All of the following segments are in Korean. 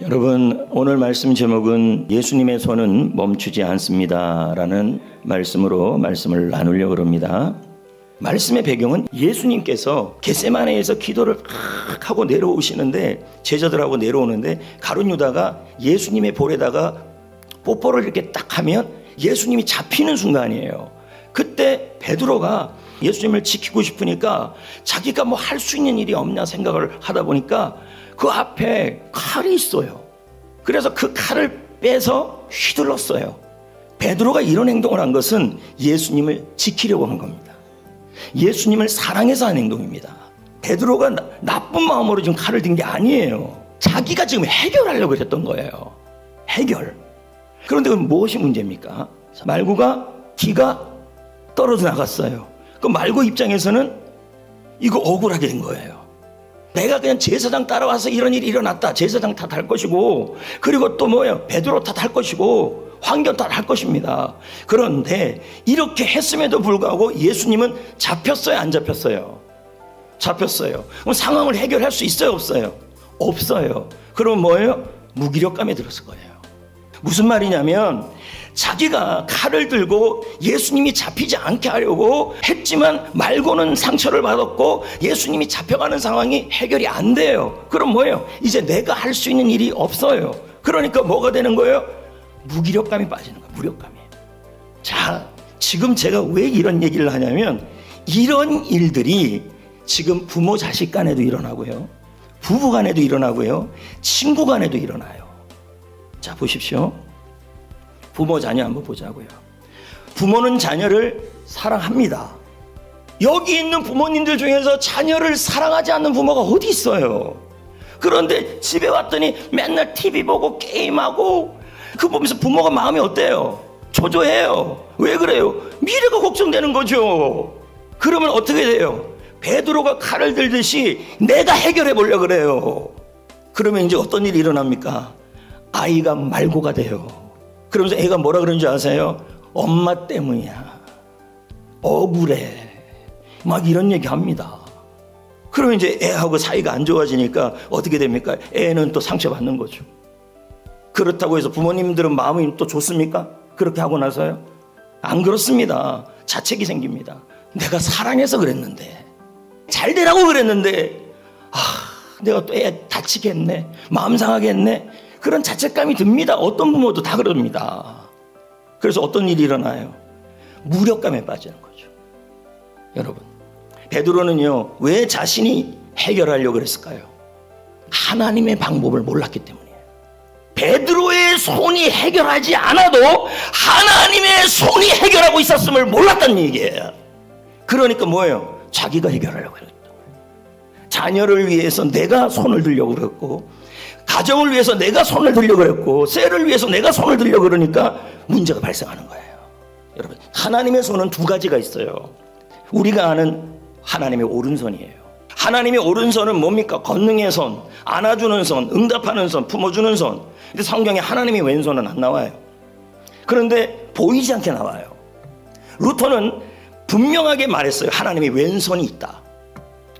여러분, 오늘 말씀 제목은 예수님의 손은 멈추지 않습니다 라는 말씀으로 말씀을 나누려고 합니다. 말씀의 배경은 예수님께서 겟세마네에서 기도를 하고 내려오시는데, 제자들하고 내려오는데 가룟 유다가 예수님의 볼에다가 뽀뽀를 이렇게 딱 하면 예수님이 잡히는 순간이에요. 그때 베드로가 예수님을 지키고 싶으니까 자기가 뭐 할 수 있는 일이 없냐 생각을 하다 보니까 그 앞에 칼이 있어요. 그래서 그 칼을 빼서 휘둘렀어요. 베드로가 이런 행동을 한 것은 예수님을 지키려고 한 겁니다. 예수님을 사랑해서 한 행동입니다. 베드로가 나쁜 마음으로 지금 칼을 든 게 아니에요. 자기가 지금 해결하려고 했던 거예요. 해결. 그런데 그건 무엇이 문제입니까? 말고가 기가 떨어져 나갔어요. 그 말고 입장에서는 이거 억울하게 된 거예요. 내가 그냥 제사장 따라와서 이런 일이 일어났다, 제사장 탓할 것이고, 그리고 또 뭐예요? 베드로 탓할 것이고, 환경 탓할 것입니다. 그런데 이렇게 했음에도 불구하고 예수님은 잡혔어요, 안 잡혔어요? 잡혔어요. 그럼 상황을 해결할 수 있어요, 없어요? 없어요. 그럼 뭐예요? 무기력감에 들었을 거예요. 무슨 말이냐면 자기가 칼을 들고 예수님이 잡히지 않게 하려고 했지만 말고는 상처를 받았고 예수님이 잡혀가는 상황이 해결이 안 돼요. 그럼 뭐예요? 이제 내가 할 수 있는 일이 없어요. 그러니까 뭐가 되는 거예요? 무기력감이 빠지는 거예요. 무력감이. 자, 지금 제가 왜 이런 얘기를 하냐면 이런 일들이 지금 부모 자식 간에도 일어나고요, 부부 간에도 일어나고요, 친구 간에도 일어나요. 자, 보십시오. 부모 자녀 한번 보자고요. 부모는 자녀를 사랑합니다. 여기 있는 부모님들 중에서 자녀를 사랑하지 않는 부모가 어디 있어요? 그런데 집에 왔더니 맨날 TV 보고 게임하고, 그거 보면서 부모가 마음이 어때요? 초조해요. 왜 그래요? 미래가 걱정되는 거죠. 그러면 어떻게 돼요? 베드로가 칼을 들듯이 내가 해결해 보려고 그래요. 그러면 이제 어떤 일이 일어납니까? 아이가 말고가 돼요. 그러면서 애가 뭐라 그러는지 아세요? 엄마 때문이야, 억울해, 막 이런 얘기 합니다. 그러면 이제 애하고 사이가 안 좋아지니까 어떻게 됩니까? 애는 또 상처받는 거죠. 그렇다고 해서 부모님들은 마음이 또 좋습니까? 그렇게 하고 나서요? 안 그렇습니다. 자책이 생깁니다. 내가 사랑해서 그랬는데, 잘 되라고 그랬는데, 내가 또 애 다치겠네, 마음 상하겠네, 그런 자책감이 듭니다. 어떤 부모도 다 그럽니다. 그래서 어떤 일이 일어나요? 무력감에 빠지는 거죠. 여러분, 베드로는요, 왜 자신이 해결하려고 그랬을까요? 하나님의 방법을 몰랐기 때문이에요. 베드로의 손이 해결하지 않아도 하나님의 손이 해결하고 있었음을 몰랐다는 얘기예요. 그러니까 뭐예요? 자기가 해결하려고 그랬던 거예요. 자녀를 위해서 내가 손을 들려고 그랬고, 가정을 위해서 내가 손을 들려고 그랬고, 셀을 위해서 내가 손을 들려고 그러니까 문제가 발생하는 거예요. 여러분, 하나님의 손은 두 가지가 있어요. 우리가 아는 하나님의 오른손이에요. 하나님의 오른손은 뭡니까? 권능의 손, 안아주는 손, 응답하는 손, 품어주는 손. 근데 성경에 하나님의 왼손은 안 나와요. 그런데 보이지 않게 나와요. 루터는 분명하게 말했어요. 하나님의 왼손이 있다.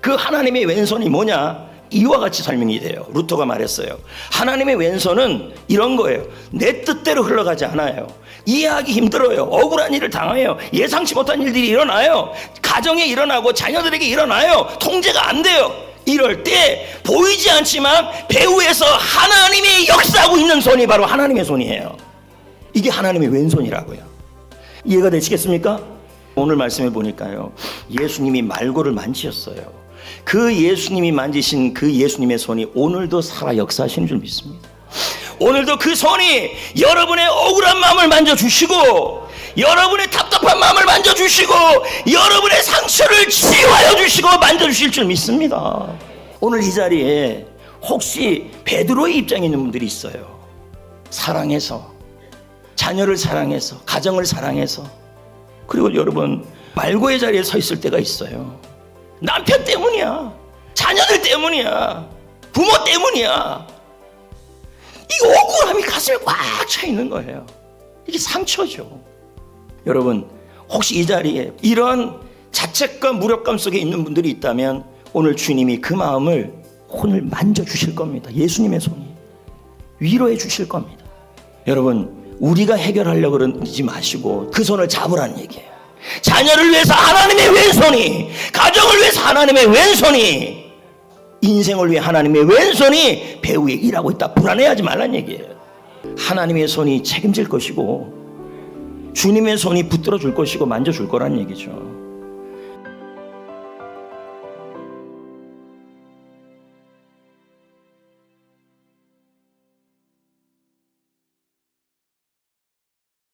그 하나님의 왼손이 뭐냐? 이와 같이 설명이 돼요. 루터가 말했어요. 하나님의 왼손은 이런 거예요. 내 뜻대로 흘러가지 않아요. 이해하기 힘들어요. 억울한 일을 당해요. 예상치 못한 일들이 일어나요. 가정에 일어나고 자녀들에게 일어나요. 통제가 안 돼요. 이럴 때 보이지 않지만 배후에서 하나님이 역사하고 있는 손이 바로 하나님의 손이에요. 이게 하나님의 왼손이라고요. 이해가 되시겠습니까? 오늘 말씀해 보니까요, 예수님이 말고를 만지셨어요. 그 예수님이 만지신 그 예수님의 손이 오늘도 살아 역사하시는 줄 믿습니다. 오늘도 그 손이 여러분의 억울한 마음을 만져주시고, 여러분의 답답한 마음을 만져주시고, 여러분의 상처를 치유하여 주시고 만져주실 줄 믿습니다. 오늘 이 자리에 혹시 베드로의 입장에 있는 분들이 있어요. 사랑해서, 자녀를 사랑해서, 가정을 사랑해서, 그리고 여러분 말고의 자리에 서 있을 때가 있어요. 남편 때문이야, 자녀들 때문이야, 부모 때문이야. 이 억울함이 가슴에 꽉 차 있는 거예요. 이게 상처죠. 여러분, 혹시 이 자리에 이런 자책과 무력감 속에 있는 분들이 있다면 오늘 주님이 그 마음을 손을 만져주실 겁니다. 예수님의 손이. 위로해 주실 겁니다. 여러분, 우리가 해결하려고 그러지 마시고 그 손을 잡으라는 얘기예요. 자녀를 위해서 하나님의 왼손이, 가정을 위해서 하나님의 왼손이, 인생을 위해 하나님의 왼손이 배후에 일하고 있다. 불안해하지 말란 얘기예요. 하나님의 손이 책임질 것이고 주님의 손이 붙들어 줄 것이고 만져줄 거란 얘기죠.